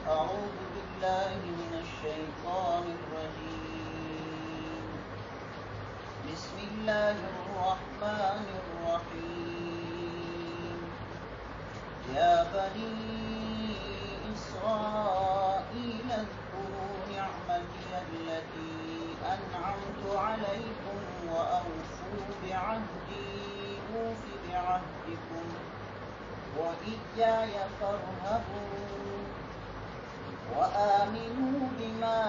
أعوذ بالله من الشيطان الرجيم. بسم الله الرحمن الرحيم. يا بني إسرائيل اذكروا نعمتي التي أنعمت عليكم وأوفوا بعهدي أوف بعهدكم وإياي فارهبون. وآمنوا بما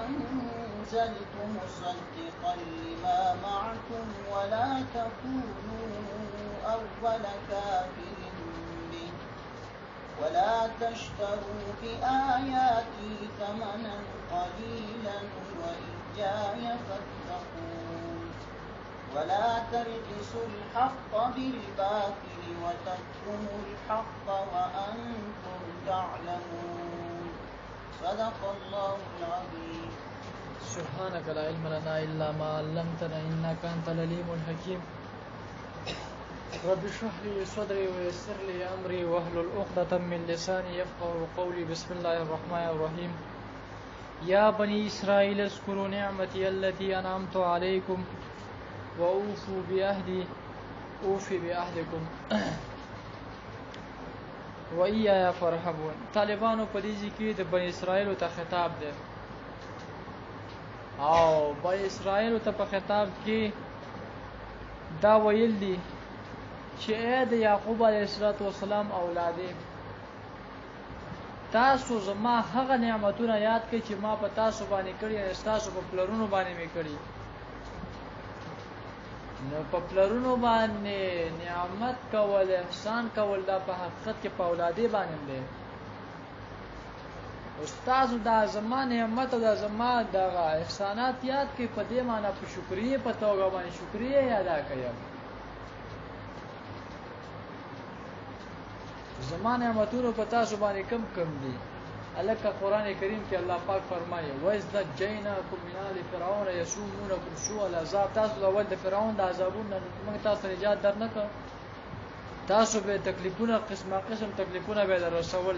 أنزلت مصدقا لما معكم ولا تكونوا أول كافر به ولا تشتروا بآياتي ثمنا قليلا وإياي فاتقون. ولا تلبسوا الحق بالباطل وتكتموا الحق وأنتم تعلمون. صدق الله العظيم. سبحانك لا علم لنا إلا ما علمتنا إنك أنت العليم الحكيم. رب اشرح لي صدري ويسر لي أمري واحلل عقدة من لساني يفقهوا قولي. بسم الله الرحمن الرحيم. يا بني إسرائيل اذكروا نعمتي التي أنعمت عليكم وأوفوا بعهدي أوف بعهدكم وإياي فارهبون. طالبانو په دې کې د بني اسرائیل ته خطاب دی او بني اسرائیل ته په خطاب کې دا ویل دي چې اے د یعقوب علیه السلام اولاده تاسو زما هغه نعمتونه یاد کړئ چې ما په تاسو باندې کړی او تاسو په پلرونو باندې مې کړی. نو په پلرونو باندې نعمت کول احسان کول دا په حقیقت کې په اولاده باندې دی. استاد دا زما نعمت او دا زما د احسانات یاد کې په دې معنی په شکرې په توګه باندې شکرې ادا کړئ. زما نعمتونو په تاسو باندې کم دي. الکه قرآن کریم کې الله پاک فرمایي وَإِذْ نَجَّيْنَاكُم مِّنْ آلِ فِرْعَوْنَ يَسُومُونَكُمْ سُوءَ الْعَذَابِ. تاسو اول د فرعون د عذابونو موږ تاسو نجات درنکړو. تاسو به تکلیفونه قسمه قسم تکلیفونه به درسول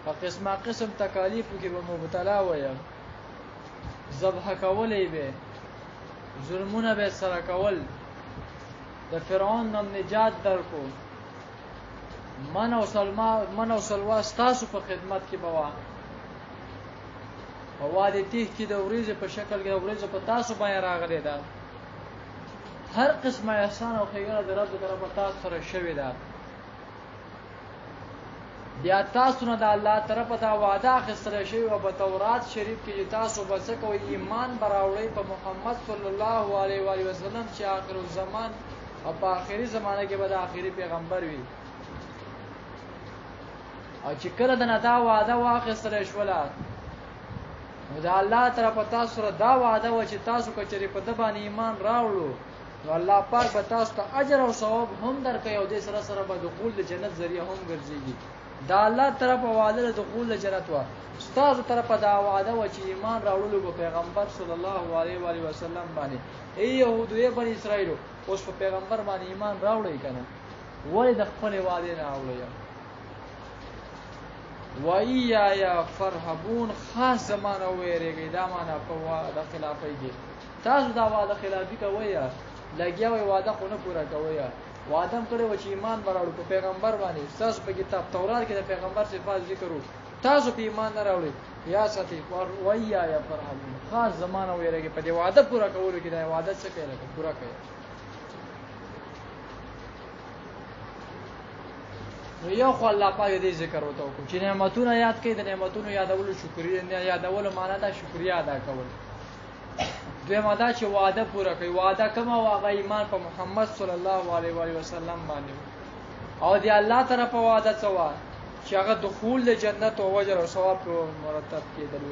په قسمه قسم تکالیف کې به مبتلا وي. ذبح کولې به ظلمونه به سره کول. د فرعون نم نجات درکو. من او سلوا ستاسو په خدمت کې بوا او وادي تیه کې د وریځ په شکل کې د وریځ په تاسو باندې راغلي ده. هر قسمه احسان او خیرات د رب طرفه تاسو سره شوی ده. بیا تاسو نه د الله طرفه دا وعده اخیستل شوی او په تورات شریف کې تاسو به څه کوئ ایمان براوړئ په محمد صلی الله علیه و آله وسلم چې آخر الزمان او په آخري زمانه کې به د آخري پیغمبر وي. او چې کله د نه دا وعده واخیستل شوله نو د الله طرفه تاسو سره دا وعده و چې تاسو کچرې په ده باندې ایمان راوړو نو الله پاک به تاسو ته اجر او ثواب هم درکوي او دې سره سره به دخول د جنت ذریعه هم ګرځېږي. دا الله طرفه وعده د دخول د جنت وه. ستاسو طرفه دا وعده و چې ایمان راوړلو په پیغمبر صلی الله علیه و آله وسلم باندې. ای یهودو ای بني اسرائیلو اوس په پیغمبر باندې ایمان راوړئ که نه ولې د خپلې وعدې نه راوړئ. وَإِيَّايَ فَارْهَبُونَ. خاص زمانه ویریږئ. دا معنی په وعده خلافۍ کې تاسو دا وعده خلافي کوئ لګیا وئ وعده خو نه پوره کوئ. وعده هم کړی و چې ایمان به راوړو په پیغمبر باندې. ستاسو په کتاب تورات کې د پیغمبر صفات ذکر وو تاسو په ایمان نه راوړئ. یا ساتئ وَإِيَّايَ فَارْهَبُونَ. خاص زمانه ویریږئ په دې وعده پوره کولو کې. دا وعده څه کوي لکه پوره کوي. نو یو خو الله پاک دې ذکر وته کو چې نعمتونه یاد کړئ. د نعمتونو یادولو شکریا یادولو معنا دا شکریا ادا کول. دویمه دا چې وعده پوره کوي. وعده کومه واغه ایمان په محمد صلی الله علیه و وسلم باندې او دی الله طرفه وعده څه وا چې هغه دخول د جنت او اجر او ثواب په مرتب کېدل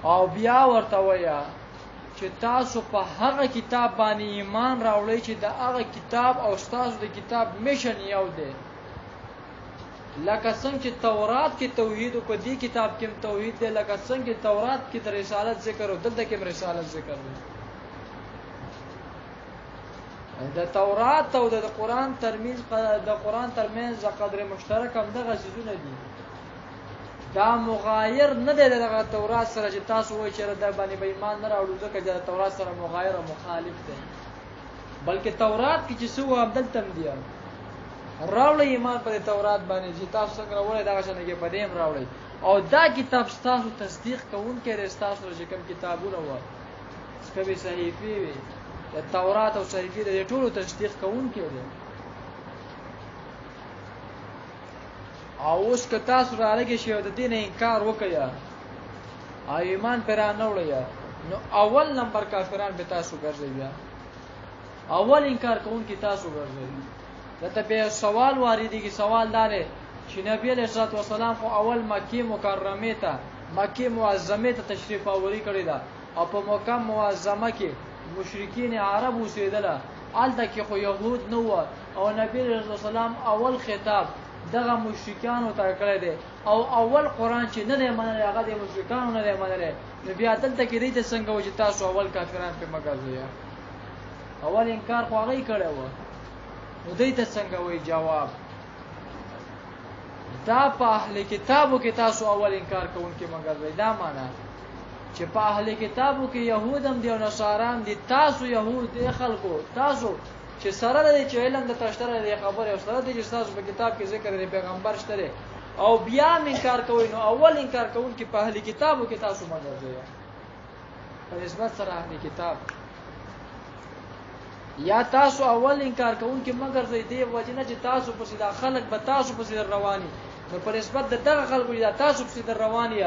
او بیا ورته ویا چې تاسو په هغه کتاب باندې ایمان راوړئ چې د هغه کتاب او تاسو د کتاب میشن یو دی. لکه څنګه چې تورات کې توحید او په دې کتاب کې توحید دی. لکه څنګه چې تورات کې د رسالت ذکر او دلته کې رسالت ذکر دی. د تورات او د قران ترمنځ د قدر مشترک هم دغه څیزونه دي دا مغایر نه دی د تورات سره چې تاسو وایئ چې د باندې به ایمان نه راوړو ځکه چې د تورات سره مغایر او مخالف دی بلکې تورات کې چې څه و همدلته هم دي راوړئ ایمان په تورات باندې چې تاسو څنګه راوړئ دغه شان کې په دې هم راوړئ او دا کتاب تاسو تصدیق کوونکی دی ستاسو چې کوم کتابونه وو سپه صحیفې وي د تورات او صحیفې د ټولو تصدیق کوونکی دی او اوس که تاسو راغلی شئ د دین انکار وکړئ او ایمان پر نه وړئ نو اول نمبر کافران به تاسو ګرځي اول انکار کوونکی تاسو ګرځي دته به سوال واردی کی سوال دار چې نبی علیہ الصلوۃ والسلام خو اول مکی مکرمه ته مکی معظمه ته تشریف آوری کړی دا او په مکه معظمه کې مشرکین عرب اوسېدله الته کې خو يهود نه و او نبی علیہ السلام اول خطاب دغه مشرکانو ته کړی دی او اول قران چې نه دی منل هغه د مشرکانو نه دی منل نو بیا دلته کې دې څنګه و چې تاسو اول کافرانو په مګازویا اول انکار خو هغه کړی و نو دې ته څنګه وای جواب دا په اهل کتابو کې تاسو اول انکار کوونکې مګازوي دا معنا چې په اهل کتابو کې يهودم دي او نصاران دي تاسو يهود دي خلکو تاسو چې سره د علم د تشتره د خبره او سره د تاسو په کتاب کې ذکر دی پیغمبر شته او بیا انکار کوي نو اول انکار کوون کې په اهل کتابو کې تاسو مګرځي په نسبت سره اهل کتاب یا تاسو اول انکار کوون کې مګرځي دی وجنه چې تاسو په سیده خلک به تاسو په سیده رواني نو په نسبت د دغه خلکو چې تاسو په سیده رواني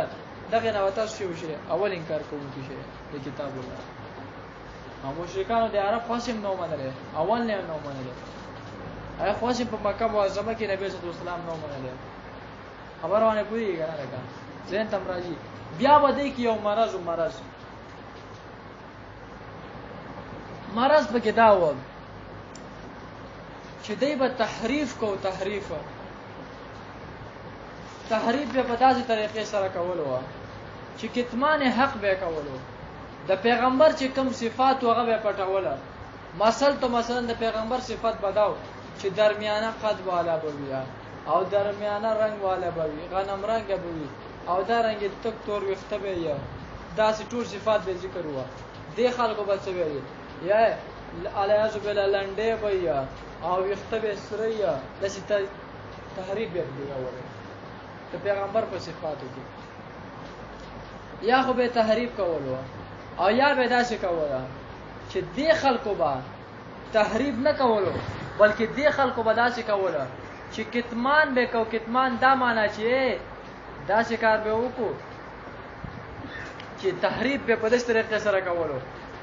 دغه نو تاسو شي اول انکار کوون کې شي د کتاب الله او مشرکانو د عرب خاصم نو منل اول نه نو منل هغه خاصم په مکه معظمه کې نبی صلی الله علیه وسلم نو منل خبرونه پوری کنه راکا زين تم راځي بیا ودی کې یو مرض به کې دا و چې دای په تحریف به په داسې طریقې سره کولو چې کتمان حق به کولو د پیغمبر چې کوم صفات هغه به پټوله مثلا د پیغمبر صفات بداو چې درمیانه قد والا بوي او درمیانه رنگ والا بوي غنم رنگ بوي او دا رنگ تک تور وخته به یا دا ټول صفات به ذکر هوا د خلکو به څه ویل یا الیاذ بالله لنډه بوي او وخته به سره یا د تحریف به دی اوره د پیغمبر په صفاتو کې یا خو به تحریف کولو او یا به داسې کوله چې دې خلکو به تحریف نه کولو بلکې دې خلکو به داسې کوله چې کتمان به کو کتمان دا معنا چې داسې کار به وکړو چې تحریف به په دې طریقې سره کولو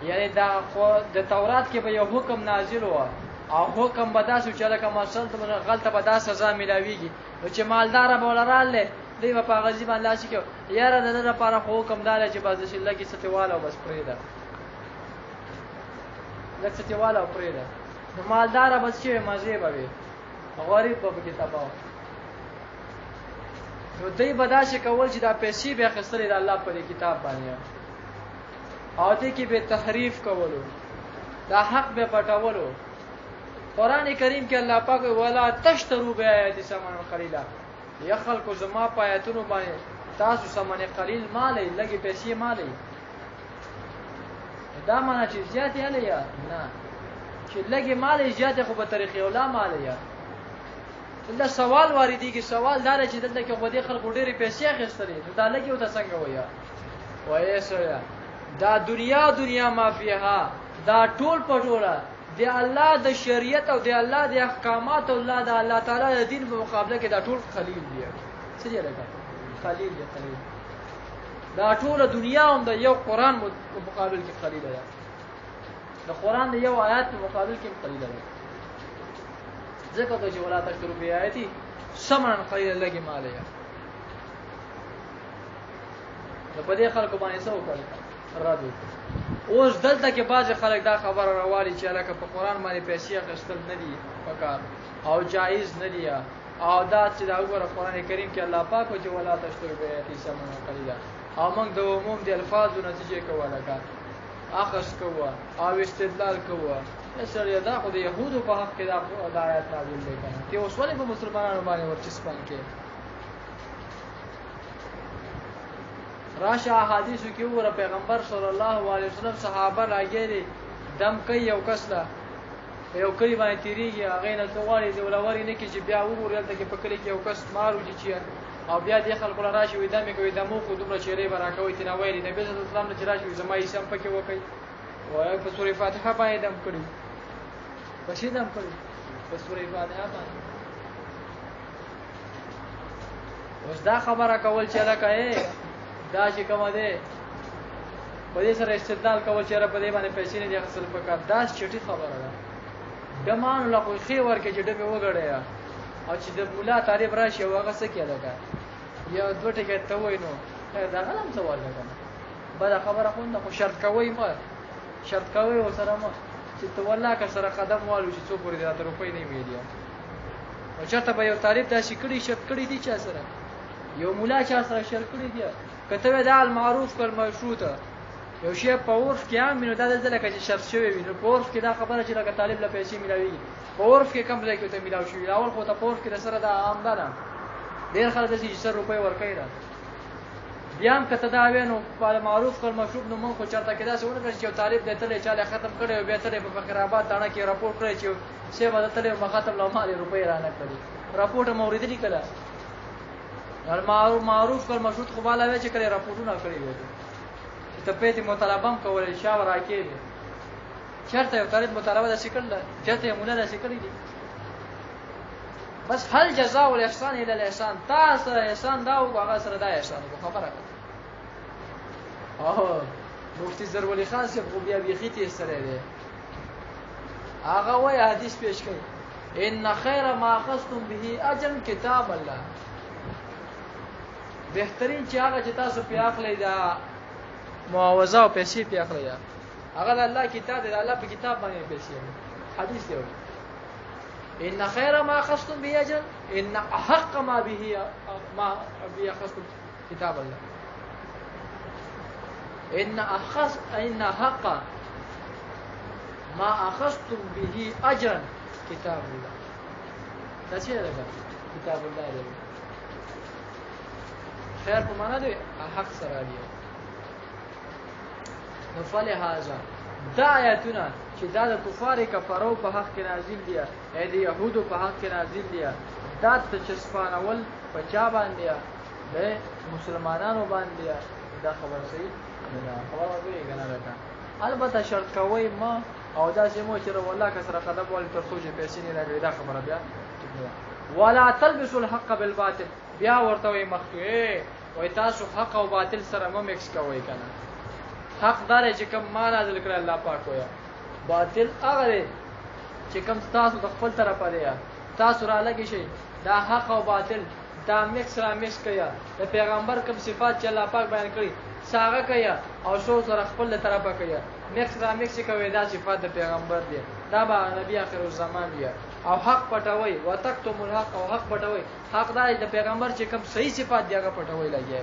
یعنی دا خو د تورات کې به یو حکم نازل و او حکم به داسې چې لکه مثلا غلطه به دا سزا ملاويږي نو چې مالدار به ولراله دی په غزي باندې لاسي کې یاره د نه لپاره حکم دار چې باز شي لګي ستواله بس پرېدا لکه ستواله پرېدا نو مالدار بس شي مزه به غریب به کې تباہ نو دی بداشه کول چې دا پیسې به خسرې د الله په کتاب باندې او دې کې به تحریف کولو دا حق به پټولو قران کریم کې الله پاک ولا تشترو بیاات ثمن قلیلا یا خلکو زما پایتونو باندې تاسو ثمن قلیل مالي لګي پیسې مالي دا معنی چې زیات یې لیا نه چې لګي مالي زیات خو په طریقې ولا مالي یا دا سوال واردی کې سوال دار چې دلته کې غوډي خلکو ډېری پیسې اخیستلې دا لګي او ته څنګه ویا وایې سویا دا دنیا مافیها دا ټول پټوله دی الله د شریعت او دی الله د احکامات او الله تعالی د دین په مقابله کې دا ټول خلیل دی څه دی لکه خلیل دا ټول دنیا هم د یو قران په مقابل کې خلیل دی د قران د یو آیات په مقابل کې خلیل دی ځکه چې ولا تشترو بیااتی ثمن قلیل لګي مالیا نو په دې خلکو باندې څه وکړل راځي اوس دلته کې بعض خلک دا خبره راوالي چې الکه په قران باندې پیسې اخیستل نه دي پکار او جایز نه دي او دا چې دا وګوره قران کریم کې الله پاک او چې ولا تشترو بیااتی ثمن قلیل او موږ د عموم د الفاظو نتیجې کوله کا اخذ کوه او استدلال کوه سره دا خو د يهودو په حق کې دا آیات نازل دي کنه ته اوس ولې په مسلمانانو باندې ورچسپان کې راشه احادیث کې وره پیغمبر صلی الله علیه وسلم صحابه راګيري دم کوي یو کس لا یو کلی باندې تیریږي هغه نه څواري دی ولوري نه کې چې بیا وګورل ته کې په کلی کې یو کس مارو چې او بیا د خلکو راشي وې دمه کوي دمو خو دومره چیرې براکوي تنه وایي نبی صلی الله علیه وسلم چې راشي زما یې سم پکې وکي وای په سورې فاتحه باندې دم کړی په شي دم کړی په سورې فاتحه باندې اوس دا خبره کول چې لکه دا چې کومه ده په دې سره استدلال کول چې را په دې باندې پیسې نه دي حاصل پکار دا چټي خبره ده دمان له خو خي ورکه چې ډبه وګړیا او چې د مولا تعریف راشي هغه څه کېده کا یا دوه ټکي ته وینو دا غلم سوال نه کنه بل خبره خو نه خو شرط کوي ما شرط کوي او سره ما چې ته والله که سره قدم والو چې څو پورې دا روپۍ نه ویلیا او چاته به یو تعریف دا شي کړي شرط کړي دي چا سره یو مولا چا سره شرط کړي دي کته دا المعروف کل مشروطه یو شی په عرف کې عام نو دا د لکه چې شرط شوی وي نو په عرف کې دا خبره چې لکه طالب له پیسې ملاوي په عرف کې کم ځای کې ته ملاوي شي اول خو ته په عرف کې سره دا عام ده نه ډیر خلک چې 100 روپۍ ورکړي را بیا هم کته دا وینو په معروف کل مشروط نو مونږ خو چرته کې دا څه ونه چې یو طالب دته له چاله ختم کړي او به ترې په فقراباد دانه کې راپورټ کړی چې سه بدته له مخاطب له مال روپۍ را نه کړي راپورټ مورید لیکلا معروف کل مشروط خو بالا وی چې کړي راپورټونه کړی وي ته په دې مطالبه کولای شاور راکې چرته یو طالب مطالبه د شکل چرته مولا د شکل دي بس هل جزاء الاحسان الى الاحسان تاسو احسان دا او هغه سره دا احسان خبره مفتی زرولي خان صاحب خو بیا بيخيتي سره دی هغه وای حدیث پیش کړي ان خیر ما اخذتم به اجر کتاب الله بهترین چې هغه چې تاسو په اخلي دا معاوضه او پیسې په اخلي هغه د الله کتاب دی الله په کتاب باندې پیسې حدیث دی ان خیر ما اخذتم به اجر ان احق ما به اخذتم كتاب الله ان حق ما اخذتم به اجرا كتاب الله دا څه دی کتاب الله دی خیر په معنا دی حق سره دی نو فلهذا دا آیاتونه چې دا د کفار کفارو په حق کې نازل دي یا د يهودو په حق کې نازل دي دا تچسپانول په چا باندې د مسلمانانو باندې دا خبر صحیح نه خبره دی کنه راکا البته شرط کوي ما او دا چې مو چې والله کسره قدم ول تر څو چې پیسې نه راغلي دا خبره بیا ولا تلبسوا الحق بالباطل بیا ورته وي مخکې وای تاسو حق او باطل سره مو مکس کوي کنه حق دار چې کوم مان نازل کړ الله پاک ویا باطل هغه چې کوم تاسو د خپل طرفه دی تاسو را لګی شي دا حق او باطل دا مکس را مکس کیا د پیغمبر کوم صفات چې الله پاک بیان کړی ساغه کیا او شو سره خپل طرفه کیا مکس را مکس کوي دا صفات د پیغمبر دی دا به نبی اخر الزمان دی او حق پټوي وتکتم الحق او حق پټوي حق دا د پیغمبر چې کوم صحیح صفات دی هغه پټوي لګي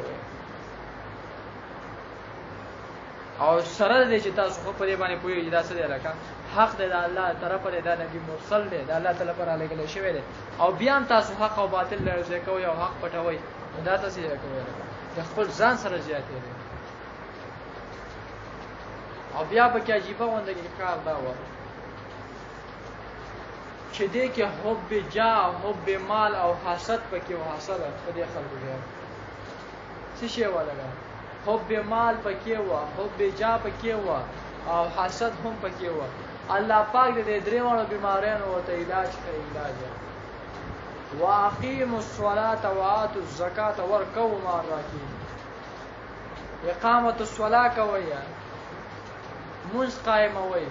او سره دې چې تاسو خو په دې باندې پوهیږئ دا څه دی راکا حق دې د الله طرفه دی دا نبی مرسل دی د الله تعالی پر علیه شوی دی او بیا تاسو حق او باطل لږه کوي او حق پټوي دا تاسو یې کوي د خپل ځان سره زیاتې دی او بیا به کې عجیب وانده کې کار دا و چې دې کې حب جاه حب مال او حسد پکې او حسد په دې خلکو دی څه شی ولګا حب مال پکې و حب جاه پکې و او حسد هم پکې و الله پاک دې درې وړو بیمارانو ته علاج کوي علاج واقیموا الصلاة وآتوا الزکاة وارکعوا مع الراکعين اقامت الصلاة کوي منځ قائموي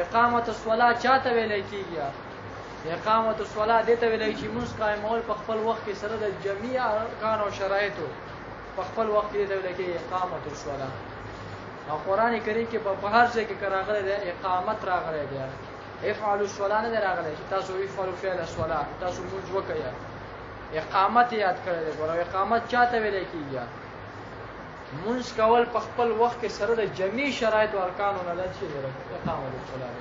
اقامت الصلاة چاته ویل کیږي اقامت الصلاة دته ویل چې منځ قائمول په خپل وخت کې سره د جميع ارکان او شرایطو په خپل وخت کې دته ویل کیږي اقامت الصلاة او قران کریم کې په هر ځای کې راغلي ده اقامت راغلي ده افعلوا الصلاة نه راغلي چې تاسو افعلوا فعل الصلاة تاسو موږ وکړئ اقامت یاد کړئ ګورو اقامت چاته ویل کیږي منځ کول په خپل وخت کې سره د جميع شرایط او ارکان نه لږ شي اقامت الصلاة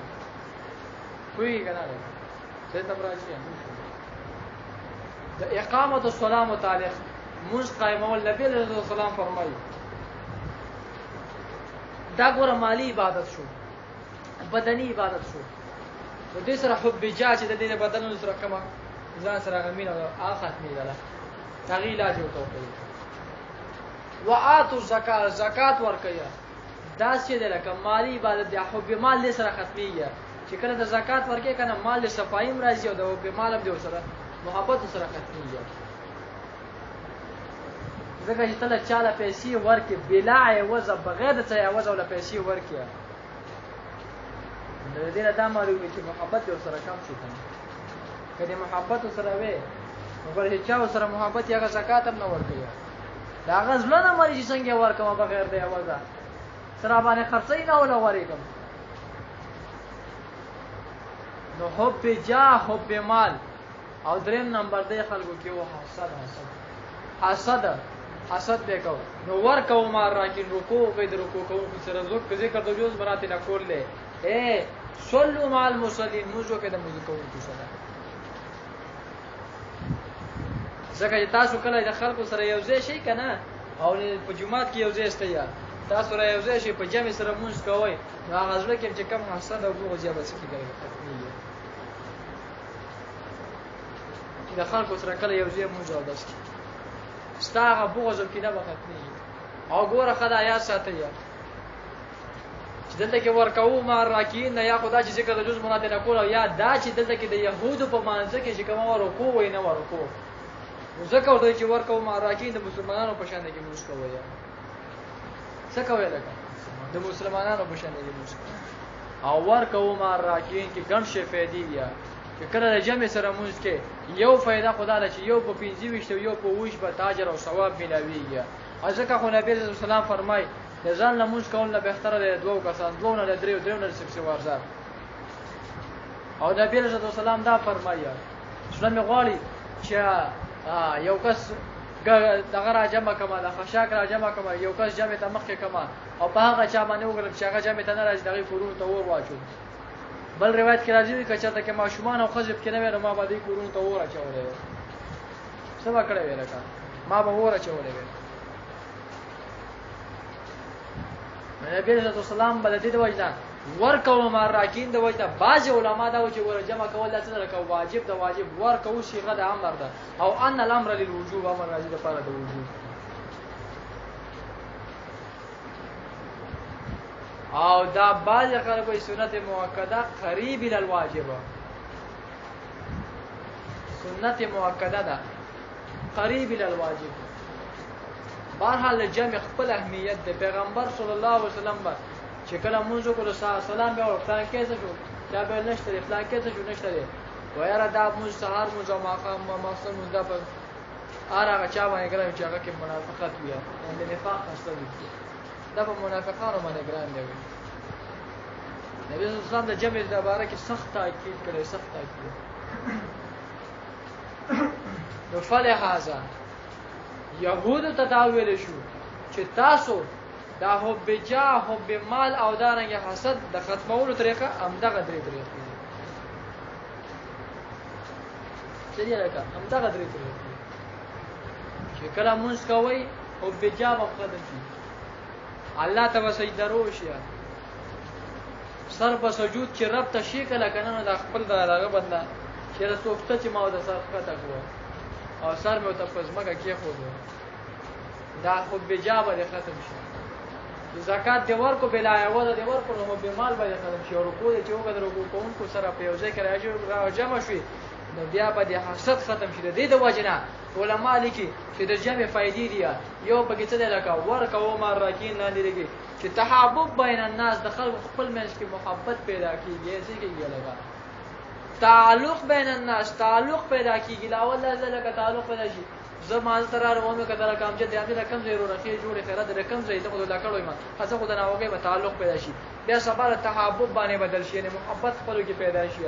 کوي کنه زه تم راځي د اقامت الصلاه متعلق موږ قائمول نبی صلی الله علیه وسلم فرمایي دا ګوره مالی عبادت شو بدني عبادت شو نو دې سره حب جا چې د دې بدن سره کما ځان سره امین او اخت میلاله تغییر علاج او توفیق وآتوا الزکات زکات ورکیا دا چې د لکه مالی عبادت د حب مال سره ختميږي چې کله د زکات ورکې کنه مال صفایم راځي او د حب مال هم د سره محبت سره ختميږي ځکه چې تل چاله پیسې ورکې بلا عوض بغیر د څه عوض ولا پیسې ورکې د دې نه دا معلومه چې محبت یو سره کم شي کنه کله محبت سره وې نو بل چا سره محبت یا زکات هم نه ورکې دا غزل نه مری چې څنګه ورکوم بغیر د عوض سره باندې خرڅې نه ولا ورکم نو حب جا حب مال او دریم نمبر دی خلکو کې و حسد به کو نو ورکو ما راکین رکوع کوي د رکوع کوو سره ذکر د جوز برات نه کولې اے صلوا مع المصلين موږ کې د موږ کوو سره ځکه چې تاسو کله د خلکو سره یو ځای شي کنه او په جمعات کې یو ځای استیا تاسو سره یو ځای شي په جمع سره موږ کوی نو هغه ځل کې چې کم حسد او بغض یا بس کېږي چې د خلکو سره کله یو ځای موږ او داس ستاره بغض کې نه وختنی او ګوره خدای یا ساتي چې دلته کې ورکاو ما راکین یا خدای چې ذکر د جز مناته نه کول یا دا چې دلته کې د يهودو په مانځ کې چې کوم ورکو وای نه ورکو ځکه ورته چې ورکاو ما راکین د مسلمانانو په شان کې موږ کوو څه کوي لکه د مسلمانانو په شان کې موږ او ورکاو ما راکین کې ګڼ شي فائدې یا چې کله د جمع سره موږ کې یو فائدہ خدای له چې یو په 25 یو په 20 به تاجر او ثواب ملاويږي ځکه خو نبی صلی الله علیه وسلم فرمای د ځان له موږ کول نه بهتره دی دوه کسان دوه نه درې درې نه سکسي ورزار او نبی صلی الله علیه وسلم دا فرمایي اسلام غالي چې یو کس دغه را جمع کما د خشاک را جمع کما یو کس جمع ته مخکې کما او په هغه چا باندې وګورم چې هغه جمع ته نه راځي دغه کورونو ته ور واچو بل روایت کې راځي چې چاته کې ماشومان او خزب کې نه وره ما باندې کورونو ته ور اچولې څه وکړې ورکا ما به ور اچولې نبی رسول الله سلام بل دې د وجه ورکو ما راکین د وجه بعض علما دا چې ور جمع کول د څه لکه واجب د واجب ورکو صيغه د امر ده او ان الامر للوجوب امر راځي د لپاره د وجوب او دا بعض خلکو سنت مؤکده قریب ال الواجب سنت مؤکده ده قریب ال الواجب بهرحال جمع خپل اهمیت د پیغمبر صلی الله علیه وسلم با چې کله مونږ کو سلام به ورته کېږي شو دا به نشته فلان کېږي شو نشته وایره دا مونږ سهار مونږ ماقام مقصد مونږ په هغه چا باندې ګرځي چې هغه کې منافقت وي د نفاق اصل وي دا په منافقانو باندې ګران دی نبی صلی الله علیه وسلم د جمع د باره کې سخت تاکید کړی سخت تاکید نو فلهذا يهود تداویل شو چې تاسو دا حب جا حب مال او دارنګ حسد د ختمولو طریقه همدغه درې طریقې چې دی لکه همدغه درې طریقې چې کله مونږ کوي حب جا په قدم شي الله ته سجده روشي سر په سجود چې رب ته شي کله کنه د خپل دغه بنده چې رسوفته چې ما د سر ښکته کوه او سر مې ته پزماګه کې خو دا حب جا به ختم شي زکات دی ورکو بلا عوض دی ورکو نو به مال به ختم شي او رکوع چې وګد رکوع کوونکو سره په یو ځای کې راځي جمع شي نو بیا به د حسد ختم شي د دې د وجنه علما لیکي چې د جمع فائدې دی یو پکې څه دی لکه ورکو ما راکین نه دیږي چې تحابب بین الناس د خلق خپل منځ کې محبت پیدا کیږي څه کیږي لگا تعلق بین الناس تعلق پیدا کیږي لا والله زلک تعلق پیدا شي زما تر روانو کتره کام چې د دې کم زیرو رخي جوړه خیرات د کم زیته خو لا کړوي ما هڅه خو نه وګي تعلق پیدا شي بیا سبا تحابب باندې بدل شي نه محبت خپل کې پیدا شي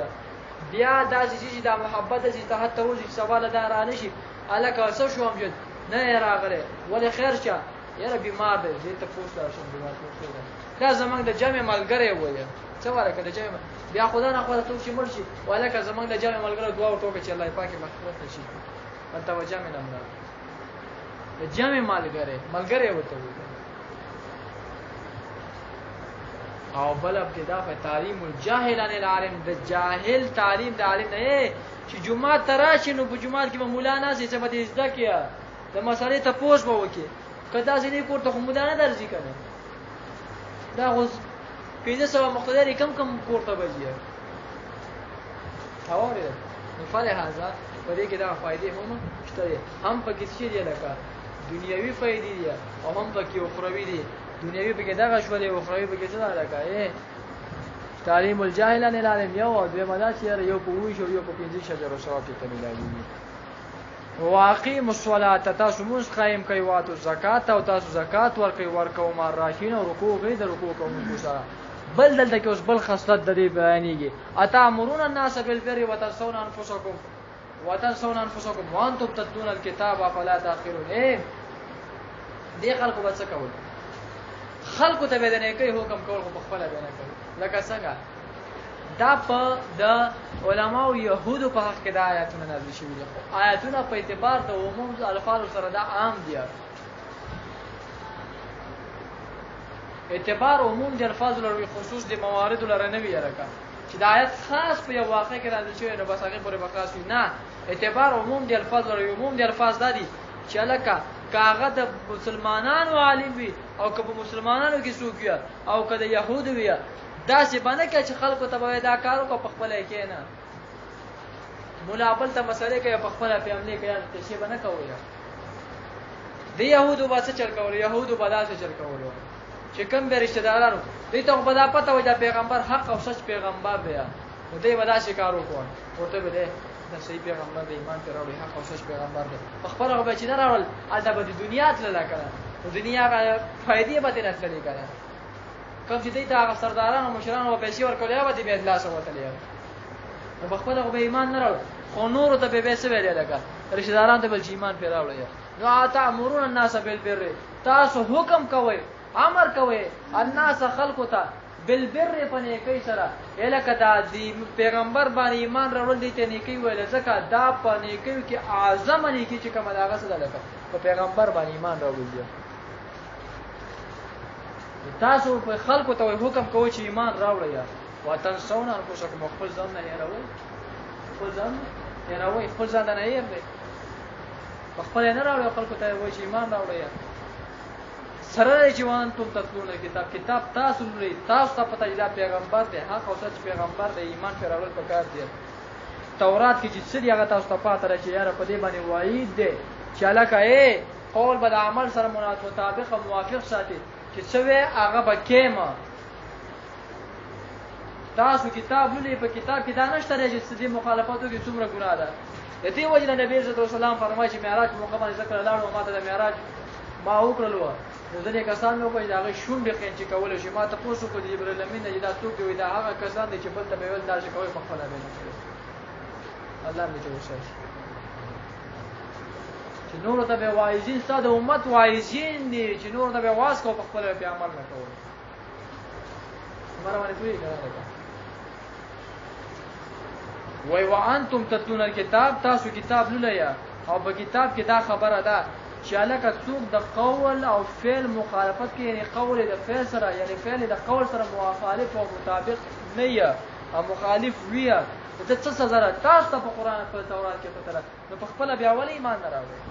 بیا دا چې د محبت چې ته ته وځي سوال دا را نشي الکه څه شو امجد نه راغله ولې خیر شه یاره بیمار دی ته پوښتنه شم بیمار پوښتنه دا زمنګ د جمع ملګری وایي څه ورکه د جمع بیا خدا نه خو ته چې مرشي ولکه زمنګ د جامع ملګرو دعا وکړه چې الله پاک مغفرت شي متوجه مې نه د جامع ملګری وته او بل ابتدا په تعلیم الجاهل عن العالم د جاهل تعلیم د عالم نه چې جمعه تراشي نو په جمعه کې مولانا سي څه به زده کیا د مسالې ته پوښ به وکي کدا ځینې کوړه خو مولانا درځي کنه دا اوس 500 مقتدر کم کوړه بجیا اوره نفعل هذا په دې کې دا فائدې هم شته هم په کې څه دی لکه دنیوي فائدې دي او هم په کې اخروی دي دنیوي په کې دا غشولې او اخروی په کې څه لکه تعلیم الجاهل عن العالم یو او به مدا چې یو په وی شو یو په 15 شجره سوا کې تملایي واقیم الصلاه تاسو موږ قائم کوي واتو زکات او تاسو زکات ورکو ما راشین او رکوع غي د رکوع کوونکو سره بل دلته کې اوس بل خصلت د دې بیانېږي اتامرون الناس بالبر وتنسون انفسكم وانتم تتلون الكتاب فلا تعقلون دې خلکو به څه کول خلکو ته به د نیکي حکم کول خو خپل به نه کوي لکه څنګه دا په د علماو يهودو په حق کې د آیاتونو نازل شوي دي آیاتونه په اعتبار د عموم الفاظ سره دا عام دي اعتبار عموم د الفاظ لري خصوص د موارد لري نه وی راکا چې د آیت خاص په یو واقع کې راځي چې نو بس هغه پورې بخاص نه اعتبار عموم د الفاظ لري عموم د الفاظ دادي چې لکه کاغه د مسلمانانو عالم وي او که په مسلمانانو کې څوک وي او که د يهودو وي دا څه باندې کې چې خلکو ته وای دا کارو کو په خپل کې نه مولا بل ته مسئله کې په خپل پیغمبر کې څه شی باندې کوي د يهودو باسه چل کول يهودو بداسه چل کول چې کوم به رشتہ دارانو دې ته په دا پته وای دا پیغمبر حق او سچ پیغمبر دی نو دې بداسه کارو کوي ورته به دا صحیح پیغمبر دی ایمان پر اوري حق او سچ پیغمبر دی خبر هغه چې نه راول البته د دنیا تل لا کړه د دنیا فائدې به نه تللی کړه کوم چې دې ته هغه سردارانو مشرانو او پیسې ورکولې به دې به الله سبحانه وتعالى نو خپل هغه ایمان نه راول خو نور ته به څه ویل لګا رشتہ داران ته بل ایمان پر راول نو اتامرون الناس بالبر تاسو حکم کوئ امر کوي الناس خلقو ته بالبر پنه کوي سره الکه دا دی پیغمبر باندې ایمان راوړل دي ته نیکی ویل ځکه دا پنه کوي کې اعظم نیکی چې کوم داغه سره لکه په پیغمبر باندې ایمان راوړل دي تاسو په خلقو ته حکم کوي چې ایمان راوړل یا وتنسون انفسکم خپل ځان نه یراوي خپل ځان نه یې خپل نه راوړل خلقو ته وایي چې ایمان راوړل یا سره جوان تم تطلون کتاب تاسو لري تاسو ته پته دی پیغمبر دی حق او سچ پیغمبر دی ایمان پر اول پکار دی تورات کې چې څه هغه تاسو ته پته راځي یاره په دې باندې وعید دی چې الکه قول بد عمل سره مطابق او موافق ساتي چې څه وي هغه بکېما تاسو کتاب لولې په کتاب کې دا نشته چې دې مخالفتو کې څومره ګناه ده د دې وجه نبی صلی الله علیه وسلم فرمایي چې معراج مقام ذکر الله او ماته د معراج ما وکړلو ځنې کسان نو کوي دا شونډې خېنچ کول شي ما ته پوښتنه کوي جبرئیل امین نه دا څوک دی دا هغه کسان دي چې بل ته ویل دا شي کوي په خپل باندې الله دې وشي چې نور ته به وایزین ستاسو امت وایزین دي چې نور ته به واس کو په خپل په عمل نه کوي مرا باندې کوي کنه وای وانتم تتلون الكتاب تاسو کتاب لولیا او په کتاب کې دا خبره ده چې الکه څوک د قول او فعل مخالفت کې یعنی قول د فعل سره یعنی فعل د قول سره مخالف او مطابق نه یا او مخالف ویا د څه سره تاسو په قران په تورات کې پته نو په خپل بیا ول ایمان دراوي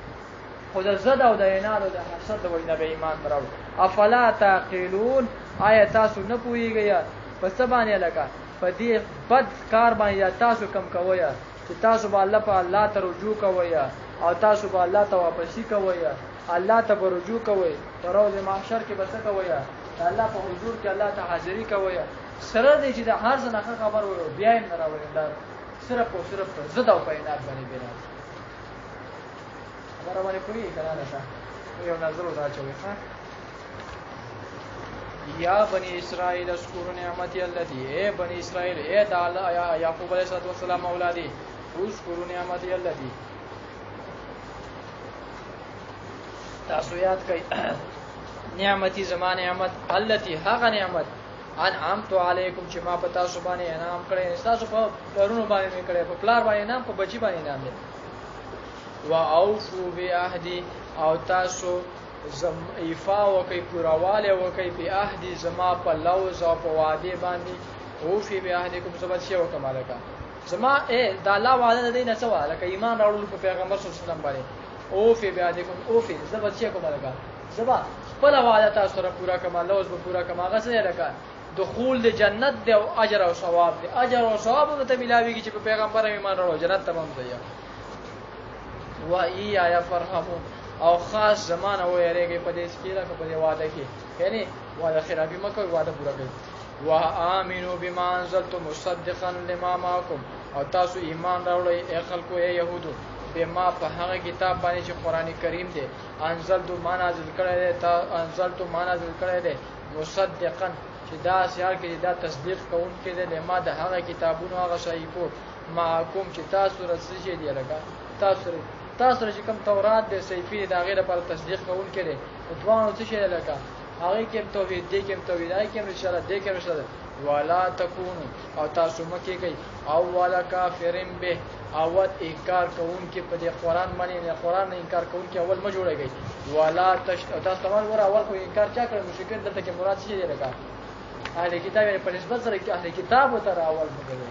خو د زد او د عناد او د حسد د وینه به ایمان دراوي افلا تعقلون آیا تاسو نه پوهیږئ په څه باندې لکه په دې بد کار باندې تاسو کم کوی چې تاسو به الله په الله ته رجوع کوی او تاسو به الله ته واپسی کوی الله ته رجوع کوی پر ورځ محشر کې به څه کوی الله په حضور کې الله ته حاضری کوی سره دې چې د هر څه نه خبر وي بیا یې نه راوړي دا صرف او صرف زد او پاینات باندې بنا خبره باندې کوي کنه نه یو نظر راځوي ها یا بنی اسرائیل اذکروا نعمتي التي بنی اسرائیل تعالی یعقوب علیہ السلام اولادی اذکروا نعمتي التي تاسو یاد کړئ نعمتي زمان نعمت التي هغه نعمت انعمت علیکم چې ما په تاسو باندې انعام کړی، تاسو په پلرونو باندې مې کړی، په پلار باندې انعام، په بچی باندې انعام دی. واوفوا بعهدی، او تاسو ایفا وکي پورواله وکي په عهد زما په لوز او په وعده باندې. اوفي بعهدکم سبت شی وکمالکا زما د الله وعده دې نه سوا لکه ایمان راوړل په پیغمبر صلی الله علیه وسلم باندې. اوفي بعهدکم، اوفي سبت شی وکمالکا زما خپل وعده تاسو سره پورا کما، لوز به پورا کما. هغه څه لکه دخول د جنت دی او اجر او ثواب دی. اجر او ثواب ته ملاويږي چې په پیغمبر ایمان راوړو جنت تمام دی. و ای فرحمون، او خاص زمانه و یریږي په دې سکیلا په دې وعده کې، یعنی وعده خرابې مکو، وعده پورا کړئ. وآمنوا بما انزلت مصدقا لما معكم، او تاسو ایمان راوړئ ای خلکو ای يهودو بما په هغه کتاب باندې چې قران کریم دی انزلتو ما نازل کړی دی، انزلتو ما نازل کړی دی مصدقا چې دا سیار کې دا تصدیق کوونکی دی لما د هغه کتابونو هغه صحیفو معکم چې تاسو رسېږي دی لکه تاسو چې کوم تورات د صحیفې د هغه لپاره تصدیق کوونکی دی. دوانو څه شي لکه هغه کې توحید دی، کې توحید دی، کې رساله دی، کې رساله. ولا تکونو، او تاسو مکه کوي او ولا کافرین به، اول انکار کوونکی په دې قران باندې نه، قران نه انکار کوونکی اول ما جوړیږي. ولا تشت، تاسو تمام ور اول کو انکار چا کړ مشکل دلته کې مراد څه دی لکه اهل کتاب په نسبت سره کې اهل کتاب تر اول وګورئ.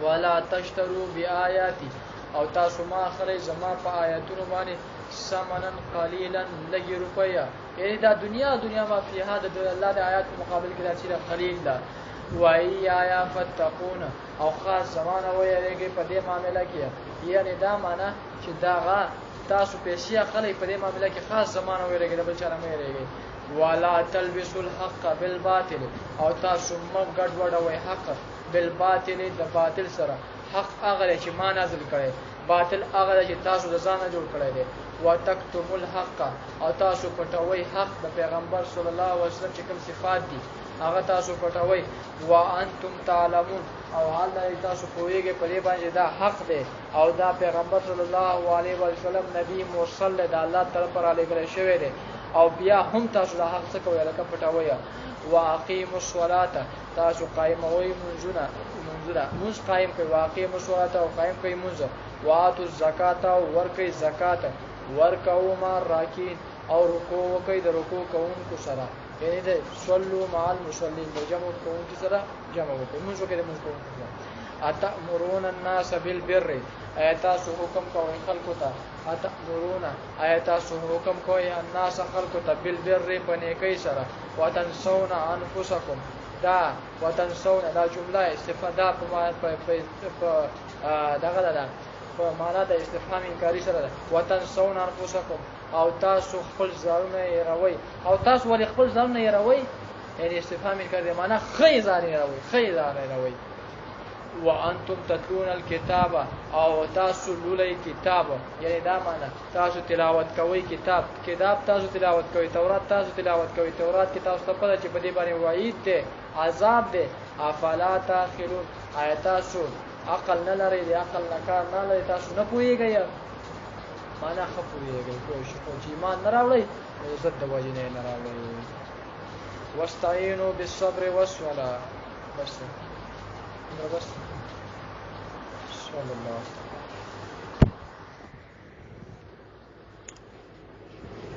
ولا تشترو بیااتی، او تاسو ما خره زما په آیاتونو باندې سمنن قلیلا لګي روپیا، یعنی دا دنیا ما فيها د الله د آیات مقابل کې دا چې قلیل ده. وای آیا فتقون، او خاص زمانه وایریږي په دې معاملې کې، یعنی دا معنا چې دا تاسو پیسې خلې په دې معاملې کې خاص زمانه وایریږي د بل چا نه وایریږي. ولا تلبسوا الحق بالباطل، او تاسو مګډ وډوي حق بالباطل د باطل سره. حق هغه چې ما نازل کړي، باطل هغه چې تاسو د ځان جوړ کړی دی. وتکتم الحق، او تاسو پټوي حق د پیغمبر صلی الله علیه وسلم چې کوم صفات دي هغه تاسو پټوي. وانتم تعلمون، او حال تاسو پوهیږئ په دې باندې دا حق دی او دا پیغمبر صلی الله علیه وسلم نبی مرسل د الله طرف را لګل شوی دی، او بیا هم تاسو د حق څخه کوي لکه پټوي. واقیموا الصلاة، تاسو قائموي منځ قائم کوي. واقیموا الصلاة، او قائم کوي منځ. واتوا الزکات، او ورکوي زکات. ورکو ما راکین، او رکوع وکي د رکوع کوونکو سره، یعنی د صلو مع المصلين د جمع کوونکو سره جمع وکي، موږ وکړو موږ کوو. اتامرون الناس بالبر، ایتاسو حکم کوي خلکو ته. اتامرون، ایتاسو حکم کوي الناس خلکو ته بالبر په نیکی سره. وتنسون انفسکم، دا وتنسون دا جمله استفاده په دغه ده په معنا د استفهام انکاری سره ده. وتنسون انفسکم، او تاسو خپل ځانونه یې روي. او تاسو ولې خپل ځانونه یې روي، یعنی استفهام انکاری معنا خې ځان یې روي، خې ځان یې روي. وانتم تتلون الكتاب، او تاسو لولئ کتاب، یعنی دا معنا تاسو تلاوت کوئ کتاب تاسو تلاوت کوئ. تورات تاسو تلاوت کوئ، تورات کې تاسو ته پته چې په دې باندې وعید دی، عذاب دی. افلا تعقلون، آیا تاسو عقل نه لرئ، د عقل نه کار نه لرئ، تاسو نه پوهیږئ معنا ښه پوهیږئ. پوه شئ چې ایمان نه راوړئ عزت د وجې نه راوړئ. واستعینوا بالصبر والصلاة. بس صلی الله